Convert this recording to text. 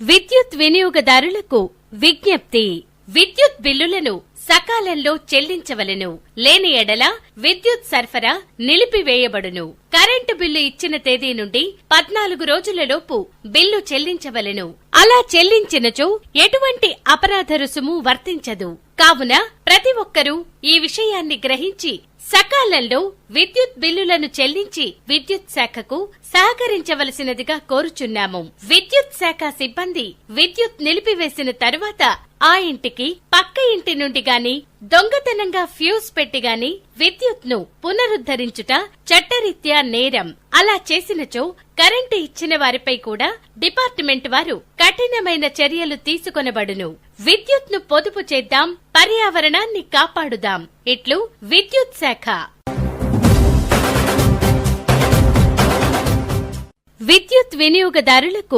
విద్యుత్ వినియోగదారులకు విజ్ఞప్తి. విద్యుత్ బిల్లులను సకాలంలో చెల్లించవలెను. లేని ఎడల విద్యుత్ సరఫరా నిలిపివేయబడును. కరెంటు బిల్లు ఇచ్చిన తేదీ నుండి 14 రోజులలోపు బిల్లు చెల్లించవలెను. అలా చెల్లించినచో ఎటువంటి అపరాధ రుసుము వర్తించదు. కావున ప్రతి ఒక్కరూ ఈ విషయాన్ని గ్రహించి సకాలంలో విద్యుత్ బిల్లులను చెల్లించి విద్యుత్ శాఖకు సహకరించవలసినదిగా కోరుచున్నాము. విద్యుత్ శాఖ సిబ్బంది విద్యుత్ నిలిపివేసిన తరువాత ఆ ఇంటికి పక్క ఇంటి నుండి గాని దొంగతనంగా ఫ్యూజ్ పెట్టి గాని విద్యుత్ ను పునరుద్ధరించుట చట్టరీత్యా నేరం. అలా చేసినచో కరెంటు ఇచ్చిన వారిపై కూడా డిపార్ట్మెంట్ వారు కఠినమైన చర్యలు తీసుకొనబడును. విద్యుత్ ను పొదుపు చేద్దాం, పర్యావరణాన్ని కాపాడుదాం. ఇట్లు విద్యుత్ శాఖ. విద్యుత్ వినియోగదారులకు